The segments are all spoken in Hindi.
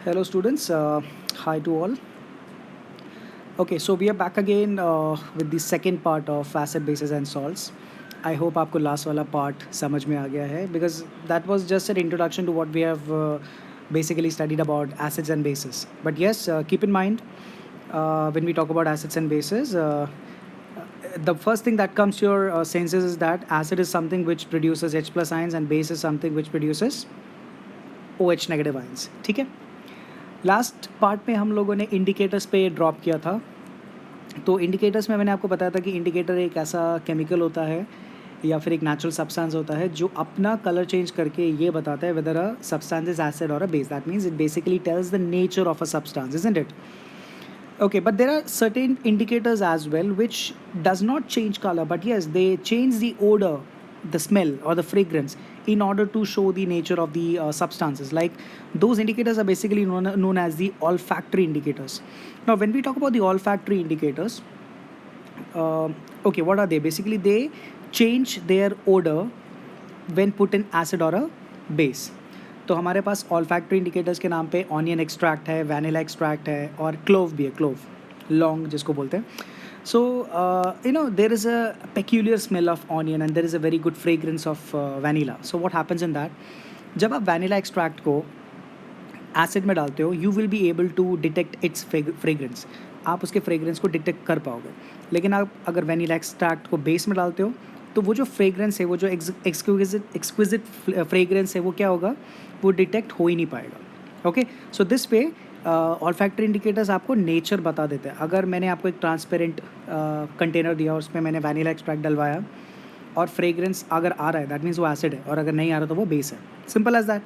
Hello students, hi to all. Okay, so we are back again with the second part of acid bases and salts. I hope आपको last वाला part समझ में आ गया है because that was just an introduction to what we have basically studied about acids and bases. But yes, keep in mind when we talk about acids and bases, the first thing that comes to your senses is that acid is something which produces H plus ions and base is something which produces OH negative ions. ठीक है. लास्ट पार्ट में हम लोगों ने इंडिकेटर्स पे ड्रॉप किया था. तो इंडिकेटर्स में मैंने आपको बताया था कि इंडिकेटर एक ऐसा केमिकल होता है या फिर एक नेचुरल सब्सटेंस होता है जो अपना कलर चेंज करके ये बताता है whether a substance is acid और a base. That means it basically tells the nature of a substance, isn't it? Okay, but there are certain indicators as well which does not change color, but yes, they change the odor, the smell or the fragrance in order to show the nature of the substances. Like those indicators are basically known as the olfactory indicators. Now when we talk about the olfactory indicators, okay, what are they? Basically they change their odor when put in acid or a base. तो हमारे पास ऑल्फैक्टरी इंडिकेटर्स के नाम पे ऑनियन एक्सट्रैक्ट है, वैनिला एक्सट्रैक्ट है और क्लोव भी है, क्लोव लॉन्ग जिसको बोलते हैं. So there is a peculiar smell of onion and there is a very good fragrance of vanilla. So what happens in that, जब आप वैनिला एक्सट्रैक्ट को एसिड में डालते हो you will be able to detect its fragrance. आप उसके फ्रेग्रेंस को डिटेक्ट कर पाओगे. लेकिन आप अगर वैनिला एक्सट्रैक्ट को बेस में डालते हो तो वो जो फ्रेग्रेंस है, वो जो एक्सक्विजिट फ्रेग्रेंस है, वो क्या होगा, वो डिटेक्ट हो ही नहीं पाएगा. ओके, सो दिस पे ऑल्फैक्टरी इंडिकेटर्स आपको नेचर बता देते हैं. अगर मैंने आपको एक ट्रांसपेरेंट कंटेनर दिया और उसमें मैंने वैनिला एक्सट्रैक्ट डलवाया और फ्रेग्रेंस अगर आ रहा है दैट मीन्स वो एसिड है, और अगर नहीं आ रहा तो वो बेस है. Simple as that.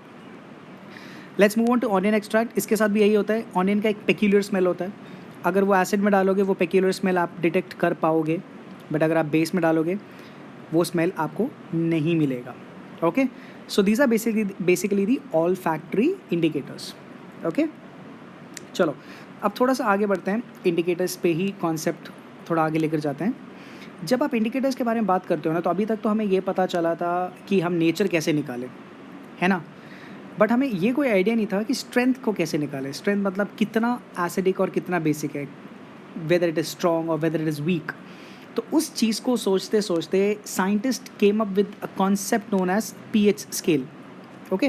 Let's move on to onion extract. इसके साथ भी यही होता है. ऑनियन का एक पेक्यूलियर स्मेल होता है. अगर वो एसिड में डालोगे वो पेक्यूलियर स्मेल आप डिटेक्ट कर पाओगे, बट अगर आप बेस में डालोगे वो स्मेल आपको नहीं मिलेगा. Okay, so these are basically the olfactory indicators. Okay, चलो अब थोड़ा सा आगे बढ़ते हैं. इंडिकेटर्स पे ही कॉन्सेप्ट थोड़ा आगे लेकर जाते हैं. जब आप इंडिकेटर्स के बारे में बात करते हो ना, तो अभी तक तो हमें ये पता चला था कि हम नेचर कैसे निकालें, है ना, बट हमें ये कोई आइडिया नहीं था कि स्ट्रेंथ को कैसे निकालें. स्ट्रेंथ मतलब कितना एसिडिक और कितना बेसिक है, वेदर इट इज़ स्ट्रॉन्ग और वेदर इट इज़ वीक. तो उस चीज़ को सोचते सोचते scientist came up with a concept known as pH scale. Okay,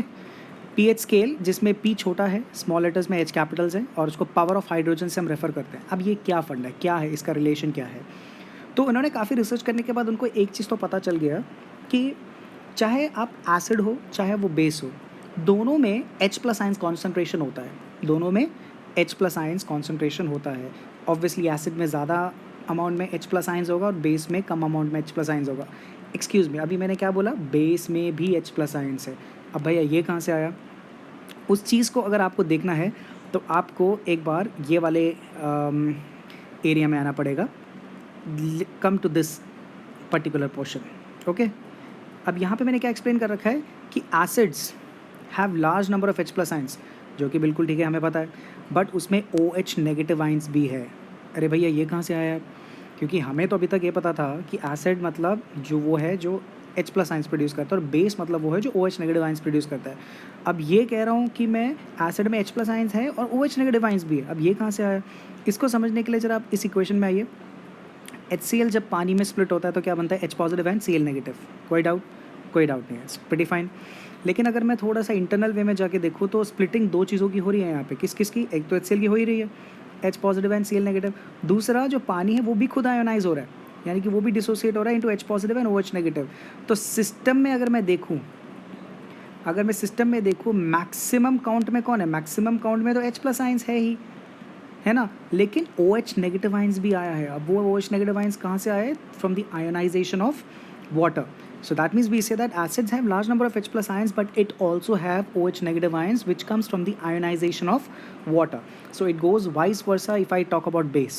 pH scale जिसमें पी छोटा है, स्मॉल लेटर्स में एच कैपिटल्स है, और उसको पावर ऑफ हाइड्रोजन से हम रेफर करते हैं. अब ये क्या फंड है, क्या है इसका रिलेशन, क्या है? तो उन्होंने काफ़ी रिसर्च करने के बाद उनको एक चीज़ तो पता चल गया कि चाहे आप एसिड हो चाहे वो बेस हो, दोनों में H प्लस आयंस कॉन्सेंट्रेशन होता है. दोनों में H प्लस आयंस कॉन्सेंट्रेशन होता है. ऑब्वियसली एसिड में ज़्यादा अमाउंट में H प्लस आयंस होगा और बेस में कम अमाउंट में H प्लस आयंस होगा. एक्सक्यूज़ मी, अभी मैंने क्या बोला? बेस में भी H प्लस आयंस है. अब भैया ये कहाँ से आया? उस चीज़ को अगर आपको देखना है तो आपको एक बार ये वाले एरिया में आना पड़ेगा. Come to this particular portion. Okay, अब यहाँ पे मैंने क्या एक्सप्लेन कर रखा है कि acids have large number of H plus ions, जो कि बिल्कुल ठीक है, हमें पता है, बट उसमें OH नेगेटिव आयंस भी है. अरे भैया ये कहाँ से आया है? क्योंकि हमें तो अभी तक ये पता था कि एसिड मतलब जो वो है जो H प्लस आयंस प्रोड्यूस करता है, और बेस मतलब वो है जो OH नेगेटिव आयंस प्रोड्यूस करता है. अब ये कह रहा हूँ कि मैं एसिड में H प्लस आयंस है और OH नेगेटिव आयंस भी है. अब ये कहाँ से आया? इसको समझने के लिए जरा आप इस इक्वेशन में आइए. HCl जब पानी में स्प्लिट होता है तो क्या बनता है? H positive and Cl negative. कोई डाउट? कोई डाउट नहीं है, प्रीटी फाइन. लेकिन अगर मैं थोड़ा सा इंटरनल वे में जाके देखूँ तो स्प्लिटिंग दो चीज़ों की हो रही है यहाँ पे. किस किस की? एक तो HCl की हो ही रही है, H positive and Cl negative. दूसरा जो पानी है वो भी खुद आयोनाइज हो रहा है, यानी कि वो भी डिसोसिएट हो रहा है into H positive and OH negative. तो सिस्टम में अगर मैं सिस्टम में देखूँ मैक्सिमम काउंट में कौन है? मैक्सिमम काउंट में तो H प्लस आयंस है ही, है ना, लेकिन OH नेगेटिव आयंस भी आया है. अब वो OH नेगेटिव आयंस कहाँ से आए? From the ionisation of water. So that means we say that acids have large number of H plus ions, but it also have OH negative ions which comes from the ionization of water. So it goes vice versa if I talk about base.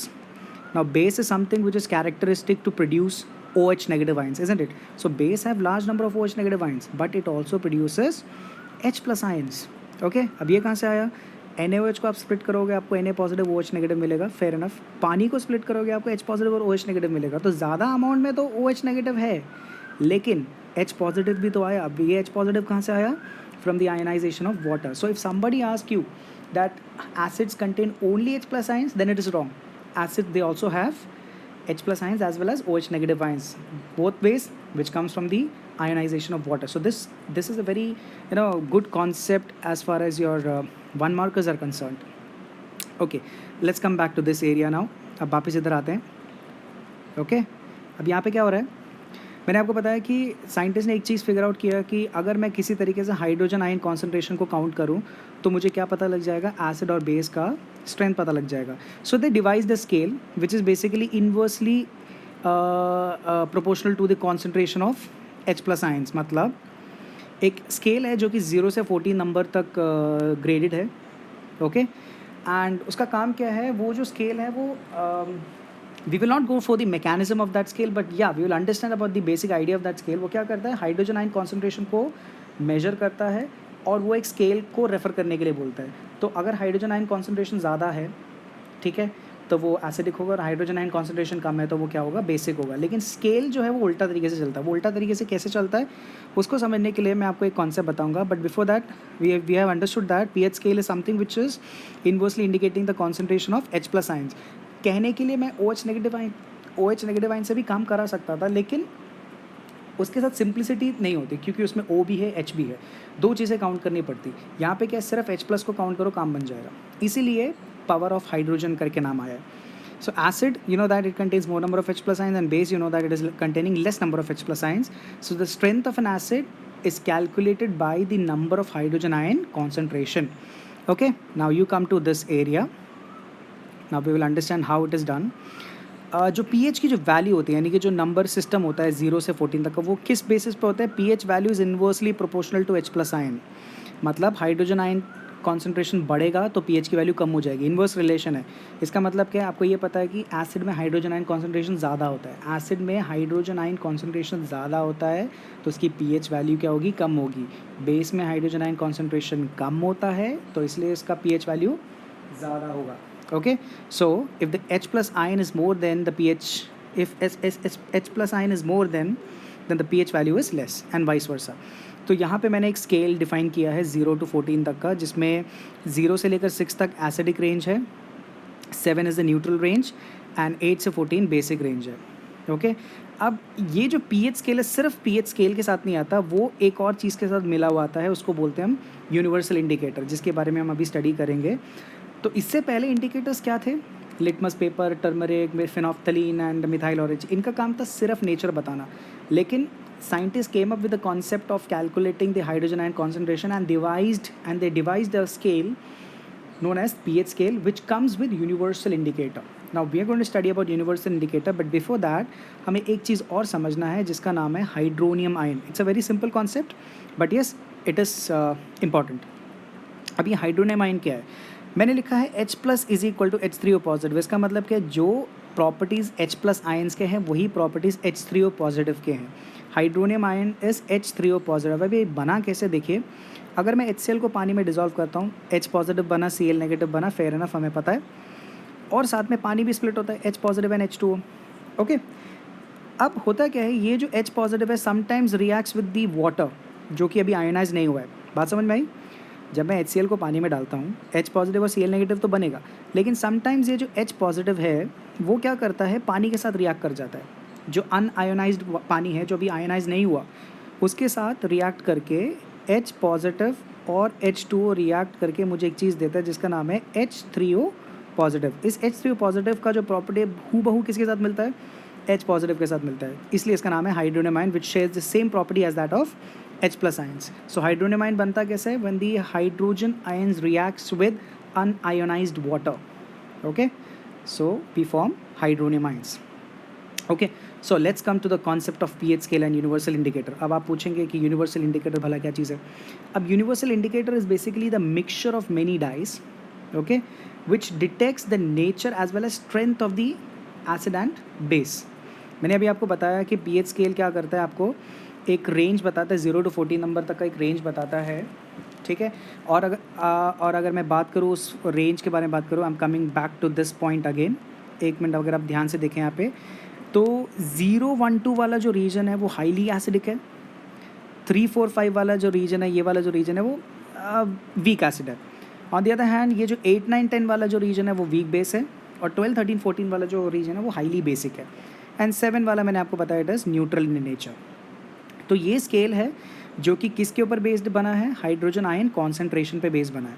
Now base is something which is characteristic to produce OH negative ions, isn't it? So base have large number of OH negative ions, but it also produces H plus ions. Okay, अब ये कहाँ से आया? NaOH को आप स्प्लिट करोगे आपको Na पॉजिटिव OH नेगेटिव मिलेगा, फेयर इनफ. पानी को स्प्लिट करोगे आपको H पॉजिटिव और OH नेगेटिव मिलेगा. तो ज़्यादा अमाउंट में तो OH नेगेटिव है, लेकिन H पॉजिटिव भी तो आया. अब ये H पॉजिटिव कहाँ से आया? from the ionization of water. So if somebody asks you that acids contain only H plus ions, then it is wrong. Acid, they also have H plus ions as well as OH negative ions, both ways, which comes from the ionization of water. So this is a very good concept as far as your 1 markers are concerned. Okay, let's come back to this area now. अब वापस इधर आते हैं. ओके, अब यहाँ पे क्या हो रहा है, मैंने आपको बताया कि साइंटिस्ट ने एक चीज़ फिगर आउट किया कि अगर मैं किसी तरीके से हाइड्रोजन आयन कॉन्सेंट्रेशन को काउंट करूँ तो मुझे क्या पता लग जाएगा, एसिड और बेस का स्ट्रेंथ पता लग जाएगा. So they divide the scale which is basically inversely proportional to the concentration of H plus ions. मतलब एक स्केल है जो कि 0 से 14 नंबर तक ग्रेडेड है. ओके, एंड उसका काम क्या है, वो जो स्केल है वो we will not go for the mechanism of that scale, but yeah, we will understand about the basic idea of that scale. वो क्या करता है, हाइड्रोजन आयन कॉन्सेंट्रेशन को मेजर करता है और वो एक स्केल को रेफ़र करने के लिए बोलता है. तो अगर हाइड्रोजन आयन कॉन्सेंट्रेशन ज़्यादा है, ठीक है, तो वो एसिडिक होगा, और हाइड्रोजन आयन कॉन्सेंट्रेशन कम है तो वो क्या होगा, बेसिक होगा. लेकिन स्केल जो है वो उल्टा तरीके से चलता है. वो उल्टा तरीके से कैसे चलता है उसको समझने के लिए मैं आपको एक कॉन्सेप्ट बताऊंगा. But before that we have understood that pH scale is something which is inversely indicating the concentration of H plus ions. कहने के लिए मैं OH नेगेटिव आयन से भी काम करा सकता था, लेकिन उसके साथ सिंप्लिसिटी नहीं होती क्योंकि उसमें O भी है, H भी है, 2 चीज़ें काउंट करनी पड़ती. यहाँ पे क्या, सिर्फ H प्लस को काउंट करो, काम बन जाएगा. इसीलिए पावर ऑफ हाइड्रोजन करके नाम आया है. सो acid, you know that it contains more number of H plus ions, and base, you know that it is containing less number of H plus ions. So the strength of an acid is calculated by the number of hydrogen ion concentration. Okay, now you come to this area. Now we will understand how it is done. जो pH की जो वैल्यू होती है, यानी कि जो नंबर सिस्टम होता है 0 से 14 तक का, वो किस बेसिस पे होता है, pH value is inversely proportional to H plus ion. मतलब हाइड्रोजन आयन कॉन्सेंट्रेशन बढ़ेगा तो pH की वैल्यू कम हो जाएगी. इन्वर्स रिलेशन है. इसका मतलब क्या है, आपको ये पता है कि एसिड में हाइड्रोजन आयन कॉन्सेंट्रेशन ज़्यादा होता है. एसिड में हाइड्रोजन आयन कॉन्सेंट्रेशन ज़्यादा होता है तो उसकी pH वैल्यू क्या होगी, कम होगी. बेस में हाइड्रोजन आयन कॉन्सेंट्रेशन कम होता है तो इसलिए इसका pH वैल्यू ज़्यादा होगा. Okay, so if the H plus ion is more than the pH, if H plus ion is more than, then the pH value is less and vice versa. तो यहाँ पे मैंने एक स्केल डिफाइन किया है 0 to 14 तक का, जिसमें 0 से लेकर 6 तक एसिडिक रेंज है, 7 is the neutral range and 8 से 14 बेसिक रेंज है. ओके, अब ये जो pH स्केल है सिर्फ pH स्केल के साथ नहीं आता, वो एक और चीज़ के साथ मिला हुआ आता है, उसको बोलते हैं हम यूनिवर्सल इंडिकेटर, जिसके बारे में हम अभी स्टडी करेंगे. तो इससे पहले इंडिकेटर्स क्या थे, litmus paper, turmeric, phenolphthalein and methyl orange. इनका काम था सिर्फ नेचर बताना. लेकिन scientist came up with the concept of calculating the hydrogen ion concentration and they devised the scale known as pH scale, which comes with universal indicator. Now we are going to study about universal indicator, but before that हमें एक चीज़ और समझना है जिसका नाम है hydronium ion. It's a very simple concept but yes it is important. अब ये हाइड्रोनियम आयन क्या है, मैंने लिखा है H plus is equal to H3O positive. इसका मतलब क्या, जो प्रॉपर्टीज़ H प्लस आयन्स के हैं वही प्रॉपर्टीज़ H3O पॉजिटिव के हैं. Hydronium ion is H3O positive. अभी बना कैसे, देखिए, अगर मैं HCl को पानी में डिज़ोल्व करता हूँ, H पॉजिटिव बना, Cl नेगेटिव बना, फेयर एनफ, हमें पता है, और साथ में पानी भी स्प्लिट होता है, H positive and H2O. Okay, अब होता क्या है, ये जो H पॉजिटिव है sometimes reacts with the water, जो कि अभी आयोनाइज नहीं हुआ है. बात समझ में आई. जब मैं HCl को पानी में डालता हूँ, H पॉजिटिव और Cl नेगेटिव तो बनेगा, लेकिन समटाइम्स ये जो H पॉजिटिव है वो क्या करता है, पानी के साथ रिएक्ट कर जाता है. जो अनआयोनाइज्ड पानी है, जो अभी आयोनाइज नहीं हुआ, उसके साथ रिएक्ट करके H पॉजिटिव और H2O रिएक्ट करके मुझे एक चीज़ देता है जिसका नाम है H3O पॉजिटिव. इस H3O पॉजिटिव का जो प्रॉपर्टी हूबहू किसके साथ मिलता है, H पॉजिटिव के साथ मिलता है. इसलिए इसका नाम है hydronium ion, which shares the same property as that of H plus ions. So hydronium ion बनता कैसे है, when the hydrogen ions reacts with unionised water. Okay, so we form hydronium ions. Okay, so let's come to the concept of pH scale and universal indicator. अब आप पूछेंगे कि यूनिवर्सल इंडिकेटर भला क्या चीज़ है. अब universal indicator is basically the mixture of many dyes, okay, which detects the nature as well as strength of the acid and base. मैंने अभी आपको बताया कि पीएच स्केल क्या करता है, आपको एक रेंज बताता है, 0 to 14 नंबर तक का एक रेंज बताता है, ठीक है. और अगर मैं बात करूँ उस रेंज के बारे में बात करूँ, I am coming back to this point again. एक मिनट, अगर आप ध्यान से देखें यहाँ पे, तो 0, 1, 2 वाला जो रीजन है वो हाईली एसिडिक है. 3, 4, 5 वाला जो रीजन है, ये वाला जो रीजन है वो वीक एसिड है। ऑन द अदर हैंड ये जो 8, 9, 10 वाला जो रीजन है वो वीक बेस है, और 12, 13, 14 वाला जो रीजन है वो हाईली बेसिक है, एंड 7 वाला मैंने आपको बताया it is neutral in nature. तो ये स्केल है जो कि किसके ऊपर बेस्ड बना है, हाइड्रोजन आयन कॉन्सेंट्रेशन पे बेस्ड बना है।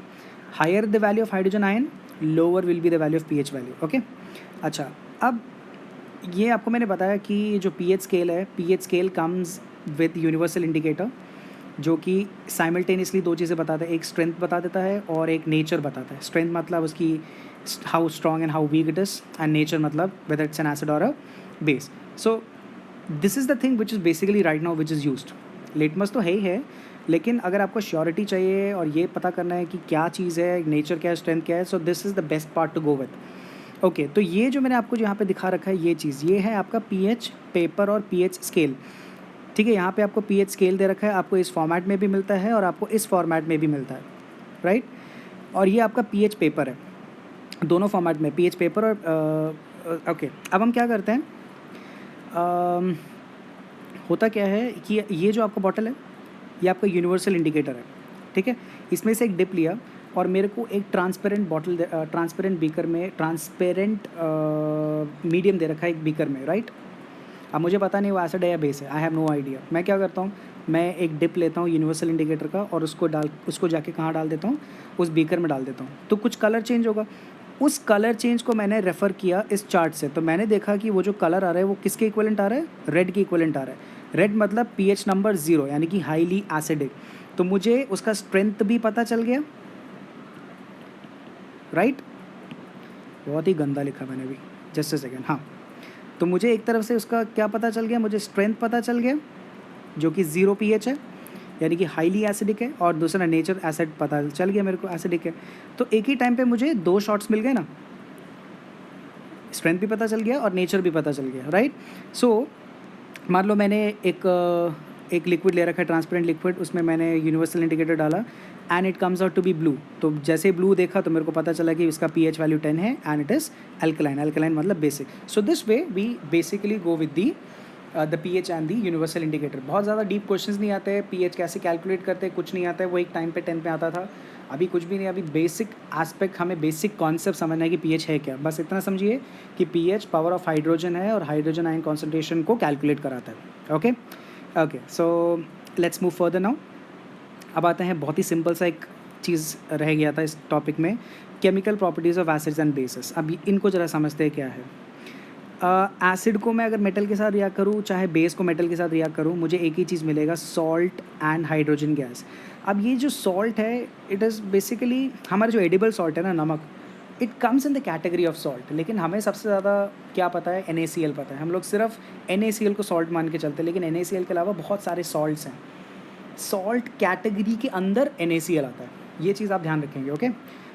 Higher the value of hydrogen ion, lower will be the value of pH value. Okay, अच्छा, अब ये आपको मैंने बताया कि जो पीएच स्केल है, pH scale comes with universal indicator, जो कि साइमल्टेनियसली दो चीज़ें बताता है, एक स्ट्रेंथ बता देता है और एक नेचर बताता है। स्ट्रेंथ मतलब उसकी how strong and how weak it is, and nature मतलब वेदर इट्स एन एसिड और a base. So this is the thing which is basically right now which is used. Litmus तो है ही है, लेकिन अगर आपको श्योरिटी चाहिए और ये पता करना है कि क्या चीज़ है, नेचर क्या है, स्ट्रेंथ क्या है, so this is the best part to go with. Okay, तो ये जो मैंने आपको यहाँ पे दिखा रखा है, ये चीज़, ये है आपका पीएच पेपर और पीएच स्केल। ठीक है, यहाँ पे आपको पीएच स्केल दे रखा है, आपको इस फॉर्मेट में भी मिलता है और आपको इस फॉर्मेट में भी मिलता है, राइट। और ये आपका पीएच पेपर है, दोनों फॉर्मेट में पीएच पेपर और ओके। अब हम क्या करते हैं, होता क्या है कि ये जो आपका बॉटल है ये आपका यूनिवर्सल इंडिकेटर है, ठीक है। इसमें से एक डिप लिया और मेरे को एक ट्रांसपेरेंट बॉटल, ट्रांसपेरेंट बीकर में, ट्रांसपेरेंट मीडियम दे रखा है एक बीकर में, राइट। अब मुझे पता नहीं वो एसिड है या बेस है, आई हैव नो आइडिया। मैं क्या करता हूँ, मैं एक डिप लेता हूँ यूनिवर्सल इंडिकेटर का और उसको जाके कहाँ डाल देता हूँ, उस बीकर में डाल देता हूँ, तो कुछ कलर चेंज होगा। उस कलर चेंज को मैंने रेफ़र किया इस चार्ट से, तो मैंने देखा कि वो जो कलर आ रहा है वो किसके इक्विवेलेंट आ रहा है, रेड के इक्विवेलेंट आ रहा है। रेड मतलब पीएच नंबर 0, यानी कि हाईली एसिडिक। तो मुझे उसका स्ट्रेंथ भी पता चल गया, राइट। बहुत ही गंदा लिखा मैंने भी, जस्ट अ सेकेंड। हाँ, तो मुझे एक तरफ से उसका क्या पता चल गया, मुझे स्ट्रेंथ पता चल गया जो कि 0 पीएच है, यानी कि हाईली एसिडिक है, और दूसरा नेचर एसिड पता चल गया मेरे को, एसिडिक है। तो एक ही टाइम पे मुझे 2 शॉट्स मिल गए ना, स्ट्रेंथ भी पता चल गया और नेचर भी पता चल गया, राइट। सो मान लो मैंने एक लिक्विड ले रखा है, ट्रांसपेरेंट लिक्विड, उसमें मैंने यूनिवर्सल इंडिकेटर डाला and it comes out to be blue. तो जैसे ब्लू देखा तो मेरे को पता चला कि इसका पीएच वैल्यू 10 है and it is alkaline. Alkaline मतलब basic. So this way we basically go with the pH and the universal indicator. बहुत ज़्यादा डीप क्वेश्चंस नहीं आते हैं, पीएच कैसे कैलकुलेट करते हैं कुछ नहीं आता है, वो एक टाइम पे 10 पे आता था, अभी कुछ भी नहीं। अभी बेसिक एस्पेक्ट, हमें बेसिक कॉन्सेप्ट समझना है कि पीएच है क्या। बस इतना समझिए कि पीएच पावर ऑफ हाइड्रोजन है और हाइड्रोजन आयन कॉन्सेंट्रेशन को कैलकुलेट कराता है। Okay okay, so let's move further now. अब आते हैं, बहुत ही सिंपल सा एक चीज़ रह गया था इस टॉपिक में, chemical properties of acids and bases. अब इनको ज़रा समझते हैं क्या है। एसिड को मैं अगर मेटल के साथ रिएक्ट करूँ, चाहे बेस को मेटल के साथ रिएक्ट करूँ, मुझे एक ही चीज़ मिलेगा, सॉल्ट एंड हाइड्रोजन गैस। अब ये जो सॉल्ट है, इट इज़ बेसिकली हमारा जो एडिबल सॉल्ट है ना, नमक, it comes in the category of salt. लेकिन हमें सबसे ज़्यादा क्या पता है, NaCl पता है। हम लोग सिर्फ NaCl को सॉल्ट मान के चलते हैं, लेकिन NaCl के अलावा बहुत सारे सॉल्ट्स हैं। सॉल्ट कैटेगरी के अंदर NaCl आता है, ये चीज़ आप ध्यान रखेंगे। ओके,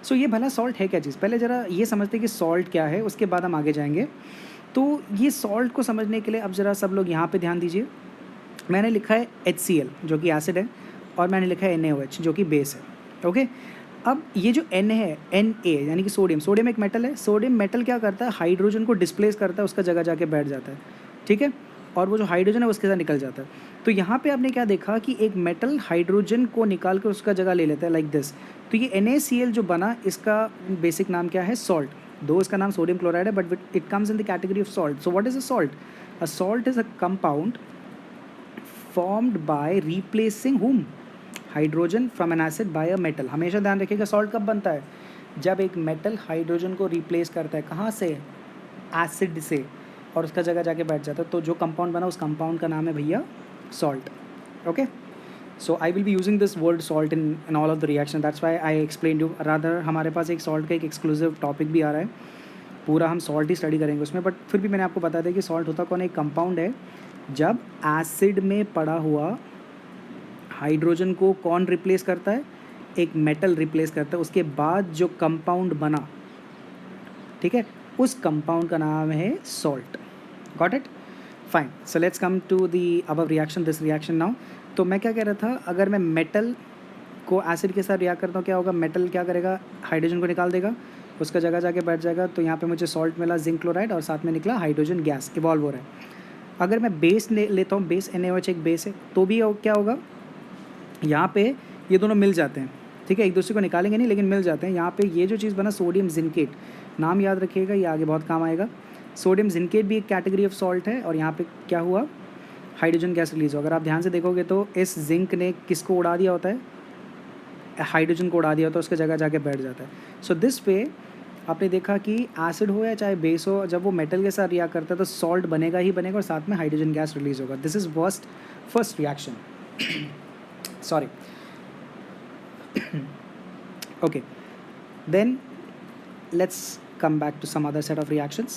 सो ये भला सॉल्ट है क्या चीज़, पहले ज़रा ये समझते हैं कि सॉल्ट क्या है, उसके बाद हम आगे जाएंगे। तो ये सॉल्ट को समझने के लिए अब ज़रा सब लोग यहाँ पे ध्यान दीजिए। मैंने लिखा है HCl जो कि एसिड है, और मैंने लिखा है NaOH जो कि बेस है। ओके, अब ये जो N है, Na यानी कि सोडियम, सोडियम एक मेटल है। सोडियम मेटल क्या करता है, हाइड्रोजन को डिस्प्लेस करता है, उसका जगह जाके बैठ जाता है, ठीक है, और वो जो हाइड्रोजन है उसके साथ निकल जाता है। तो यहाँ पे आपने क्या देखा कि एक मेटल हाइड्रोजन को निकाल कर उसका जगह ले लेता है, लाइक दिस। तो ये NaCl जो बना, इसका बेसिक नाम क्या है, सॉल्ट। दो इसका नाम सोडियम क्लोराइड है, but it comes in the category of salt. So what is a salt? A salt is a compound formed by replacing hmm, hydrogen from an acid by a metal. हमेशा ध्यान रखिएगा, सॉल्ट कब बनता है, जब एक मेटल हाइड्रोजन को रिप्लेस करता है, कहाँ से, एसिड से, और उसका जगह जाके बैठ जाता है। तो जो कंपाउंड बना, उस कंपाउंड का नाम है भैया salt. Okay, so I will be using this word salt in all of the reaction, that's why I explain you. Rather हमारे पास एक सॉल्ट का एक एक्सक्लूसिव टॉपिक भी आ रहा है, पूरा हम सॉल्ट ही स्टडी करेंगे उसमें, बट फिर भी मैंने आपको बता दिया कि सॉल्ट होता कौन है, एक कंपाउंड है। जब एसिड में पड़ा हुआ हाइड्रोजन को कौन रिप्लेस करता है, एक मेटल रिप्लेस करता है, उसके बाद जो कंपाउंड बना, ठीक है, उस कंपाउंड का नाम है salt. Got it, fine. So let's come to the above reaction, this reaction now. तो मैं क्या कह रहा था, अगर मैं मेटल को एसिड के साथ रिएक्ट करता हूँ, क्या होगा, मेटल क्या करेगा, हाइड्रोजन को निकाल देगा, उसका जगह जाके बैठ जाएगा। तो यहाँ पे मुझे सॉल्ट मिला, जिंक क्लोराइड, और साथ में निकला हाइड्रोजन गैस, इवॉल्व हो रहा है। अगर मैं बेस लेता हूँ, बेस NaOH एक बेस है, तो भी क्या होगा, यहाँ पे ये दोनों मिल जाते हैं, ठीक है, एक दूसरे को निकालेंगे नहीं लेकिन मिल जाते हैं। यहाँ पे ये जो चीज़ बना सोडियम जिनकेट, नाम याद रखिएगा, ये आगे बहुत काम आएगा। सोडियम जिनकेट भी एक कैटेगरी ऑफ सॉल्ट है और यहाँ पे क्या हुआ, हाइड्रोजन गैस रिलीज हो। अगर आप ध्यान से देखोगे तो इस जिंक ने किसको उड़ा दिया होता है, हाइड्रोजन को उड़ा दिया होता है, उसके जगह जाके बैठ जाता है। सो दिस वे आपने देखा कि एसिड हो या चाहे बेस हो, जब वो मेटल के साथ रिएक्ट करता है तो सॉल्ट बनेगा ही बनेगा और साथ में हाइड्रोजन गैस रिलीज होगा। This is first reaction. Sorry. Okay, then let's come back to some other set of reactions.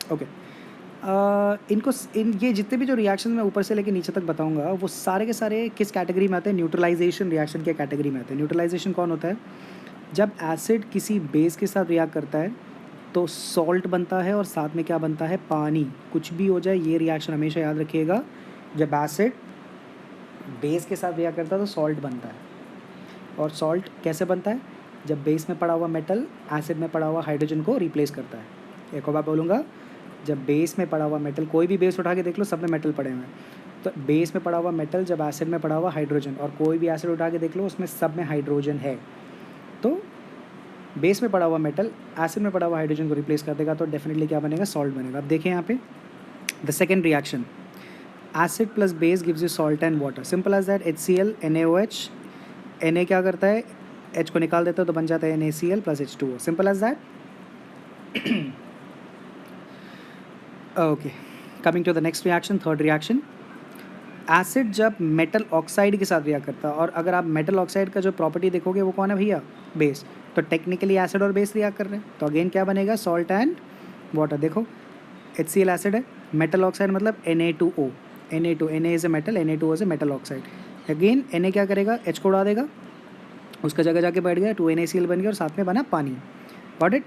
Okay, ये जितने भी जो रिएक्शन मैं ऊपर से लेके नीचे तक बताऊंगा वो सारे के सारे किस कैटेगरी में आते हैं, न्यूट्रलाइजेशन रिएक्शन के कैटेगरी में आते हैं। न्यूट्रलाइजेशन कौन होता है, जब एसिड किसी बेस के साथ रिएक्ट करता है तो सॉल्ट बनता है और साथ में क्या बनता है, पानी। कुछ भी हो जाए ये रिएक्शन हमेशा याद रखिएगा, जब एसिड बेस के साथ रिएक्ट करता है तो सॉल्ट बनता है। और सॉल्ट कैसे बनता है, जब बेस में पड़ा हुआ मेटल एसिड में पड़ा हुआ हाइड्रोजन को रिप्लेस करता है। एक और बात बोलूँगा, जब बेस में पड़ा हुआ मेटल, कोई भी बेस उठा के देख लो सब में मेटल पड़े हुए हैं, तो बेस में पड़ा हुआ मेटल जब एसिड में पड़ा हुआ हाइड्रोजन, और कोई भी एसिड उठा के देख लो उसमें सब में हाइड्रोजन है, तो बेस में पड़ा हुआ मेटल एसिड में पड़ा हुआ हाइड्रोजन को रिप्लेस कर देगा, तो डेफिनेटली क्या बनेगा, सॉल्ट बनेगा। अब देखिए यहाँ पे the second reaction, acid plus base gives you salt and water, simple as that. HCl NaOH, Na क्या करता है, H को निकाल देता है तो बन जाता है NaCl plus H2O, simple as that. Okay, coming to the next reaction, third reaction. Acid जब मेटल ऑक्साइड के साथ रिएक्ट करता है, और अगर आप मेटल ऑक्साइड का जो प्रॉपर्टी देखोगे वो कौन है भैया, बेस, तो टेक्निकली एसिड और बेस रिएक्ट कर रहे हैं, तो अगेन क्या बनेगा, सॉल्ट एंड वाटर। देखो HCl एसिड है, मेटल ऑक्साइड मतलब Na2O, Na is a metal, Na2O is a metal oxide. Again Na क्या करेगा, H को उड़ा देगा, उसका जगह जाके बैठ गया, 2NaCl बन गया और साथ में बना पानी। Got it.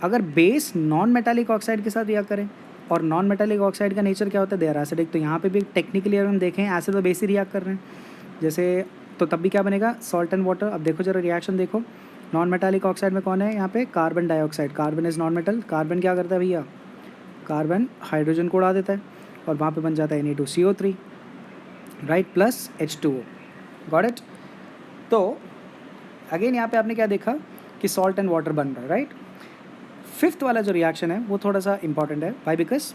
अगर बेस नॉन मेटालिक ऑक्साइड के साथ रिएक्ट करें, और नॉन मेटालिक ऑक्साइड का नेचर क्या होता है, दे आर एसिडिक, तो यहाँ पे भी टेक्निकली अगर हम देखें एसिड और बेस ही रिएक्ट कर रहे हैं जैसे, तो तब भी क्या बनेगा, सॉल्ट एंड वाटर। अब देखो जरा रिएक्शन देखो, नॉन मेटालिक ऑक्साइड में कौन है यहाँ पे, carbon dioxide, carbon is non metal, carbon क्या करता है भैया, कार्बन हाइड्रोजन को उड़ा देता है और वहाँ पे बन जाता है Na2CO3, right, plus H2O। Got it. तो अगेन यहाँ पे आपने क्या देखा कि सॉल्ट एंड वाटर बन रहा है, राइट। फिफ्थ वाला जो रिएक्शन है वो थोड़ा सा इंपॉर्टेंट है, वाई, बिकॉज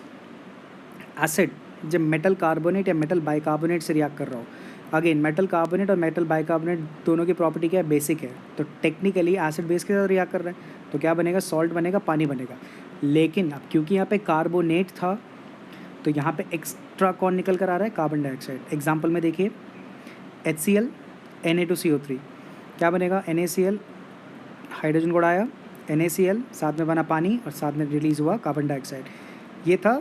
एसिड जब मेटल कार्बोनेट या मेटल बाइकार्बोनेट से रिएक्ट कर रहा हो, अगेन मेटल कार्बोनेट और मेटल बाइकार्बोनेट दोनों की प्रॉपर्टी क्या है, बेसिक है, तो टेक्निकली एसिड बेस के साथ रिएक्ट कर रहा है तो क्या बनेगा, सॉल्ट बनेगा, पानी बनेगा। लेकिन अब क्योंकि यहाँ पे कार्बोनेट था तो यहाँ पे एक्स्ट्रा कौन निकल कर आ रहा है, कार्बन डाइऑक्साइड। एग्जाम्पल में देखिए HCl Na2CO3, क्या बनेगा, NaCl, हाइड्रोजन को उड़ाया, NaCl, साथ में बना पानी और साथ में रिलीज़ हुआ कार्बन डाइऑक्साइड। ये था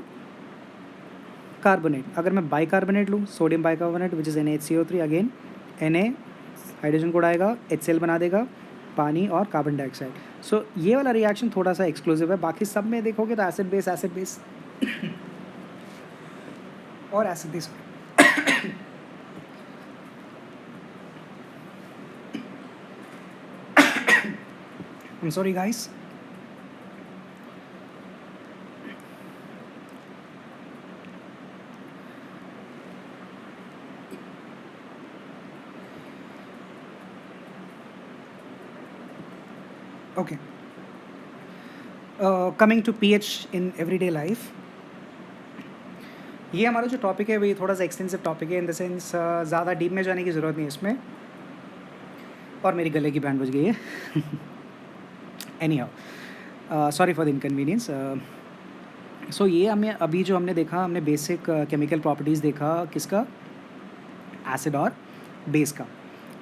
कार्बोनेट। अगर मैं बाइकार्बोनेट लूँ, sodium bicarbonate which is NaHCO3, again Na hydrogen को उड़ाएगा, HCl बना देगा, पानी और कार्बन डाइऑक्साइड। सो ये वाला रिएक्शन थोड़ा सा एक्सक्लूसिव है, बाकी सब में देखोगे तो एसिड बेस और acid base. I'm sorry guys. Okay. Coming to pH in everyday life. ये हमारा जो टॉपिक है वो थोड़ा सा एक्सटेंसिव टॉपिक है, इन द सेंस ज़्यादा डीप में जाने की ज़रूरत नहीं है इसमें, और मेरी गले की बैंड बज गई है। Anyhow, sorry for the inconvenience. So ये हमें अभी जो हमने देखा, हमने बेसिक केमिकल प्रॉपर्टीज़ देखा, किसका, एसिड और बेस का,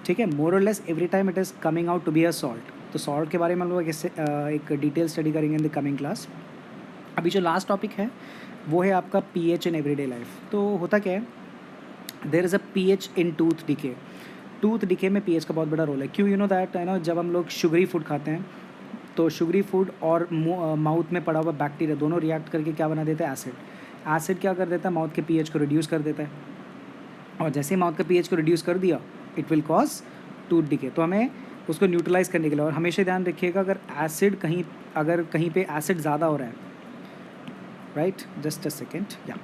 ठीक है। मोर और less every time it is coming out to be a salt. तो सॉल्ट के बारे में हम लोग एक डिटेल स्टडी करेंगे इन द कमिंग क्लास। अभी जो लास्ट टॉपिक है वो है आपका पीएच इन एवरीडे लाइफ। तो होता क्या है, there is a pH in tooth decay. Tooth decay में पीएच का बहुत बड़ा रोल है। क्यों, यू नो दैट, है ना, जब हम लोग शुगरी फूड खाते हैं तो शुगरी फूड और माउथ में पड़ा हुआ बैक्टीरिया दोनों रिएक्ट करके क्या बना देते हैं, एसिड। एसिड क्या कर देता है, माउथ के पीएच को रिड्यूस कर देता है, और जैसे ही माउथ के पीएच को रिड्यूस कर दिया it will cause tooth decay. तो हमें उसको न्यूट्रलाइज करने के लिए, और हमेशा ध्यान रखिएगा अगर कहीं पे एसिड ज़्यादा हो रहा है, राइट, जस्ट अ सेकेंड, या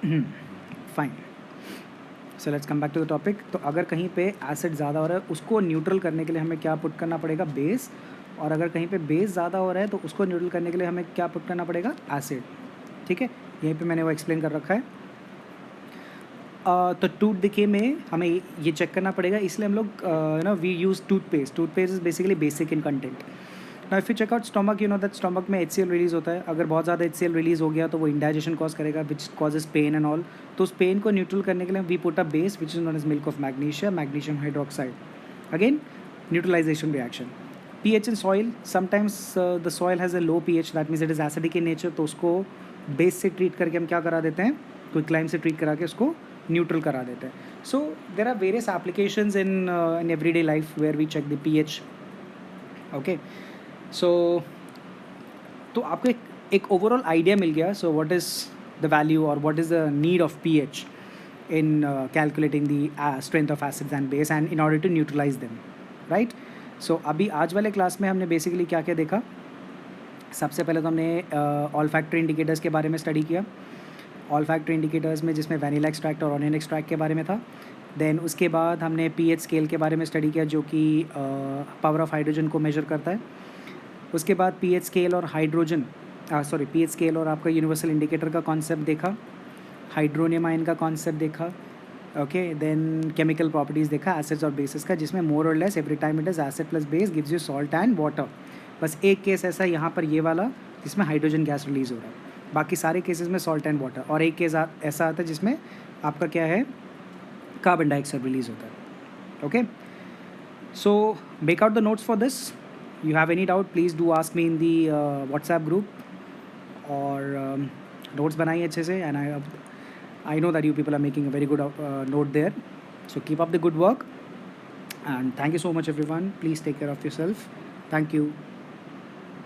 fine, so let's come back to the topic. तो अगर कहीं पे एसिड ज़्यादा हो रहा है उसको न्यूट्रल करने के लिए हमें क्या पुट करना पड़ेगा, बेस। और अगर कहीं पे बेस ज़्यादा हो रहा है तो उसको न्यूट्रल करने के लिए हमें क्या पुट करना पड़ेगा, एसिड। ठीक है, यहीं पे मैंने वो एक्सप्लेन कर रखा है। तो टूथ डिके में हमें ये चेक करना पड़ेगा, इसलिए हम लोग we use toothpaste. Toothpaste is basically basic in content. Now if you check out stomach, you know that stomach में HCl रिलीज़ होता है। अगर बहुत ज़्यादा HCl रिलीज़ हो गया तो वो इंडाइजेशन कॉज करेगा, which causes pain and all. तो उस पेन को न्यूट्रल करने के लिए we put a base which is known as milk of magnesium, magnesium hydroxide. Again neutralisation reaction. pH in soil, sometimes the soil has a low pH, that means it is acidic in nature, तो उसको बेस से ट्रीट करके हम क्या करा देते हैं, क्विकलाइम से ट्रीट करा के उसको न्यूट्रल करा देते हैं। So there are various applications in everyday life where we check the pH। Okay, so तो आपको एक ओवरऑल आइडिया मिल गया। So what is the value और what is the need of pH in calculating the strength of acids and base and in order to neutralize them, right? So अभी आज वाले क्लास में हमने बेसिकली क्या क्या देखा। सबसे पहले तो हमने ऑल फैक्टर इंडिकेटर्स के बारे में स्टडी किया। ऑल फैक्टर इंडिकेटर्स में जिसमें वैनिला एक्सट्रैक्ट और ऑनियन एक्सट्रैक्ट के बारे में था। देन उसके बाद हमने pH स्केल के बारे में स्टडी किया जो कि पावर ऑफ हाइड्रोजन को मेजर करता है। उसके बाद pH स्केल और pH स्केल और आपका यूनिवर्सल इंडिकेटर का कॉन्सेप्ट देखा। हाइड्रोनियम आयन का कॉन्सेप्ट देखा। ओके, देन केमिकल प्रॉपर्टीज़ देखा एसिड्स और बेसिस का, जिसमें मोर और less every time it is acid plus base gives you salt and water. बस एक केस ऐसा यहाँ पर ये वाला जिसमें हाइड्रोजन गैस रिलीज़ हो रहा है, बाकी सारे केसेस में सॉल्ट एंड वाटर। और एक केस ऐसा आता है जिसमें आपका क्या है, कार्बन डाइऑक्साइड रिलीज़ होता है। Okay, so make out the notes for this. You have any doubt please do ask me in the WhatsApp group, और नोट्स बनाइए अच्छे से। And I know that you people are making a very good note there. So keep up the good work. And thank you so much, everyone. Please take care of yourself. Thank you.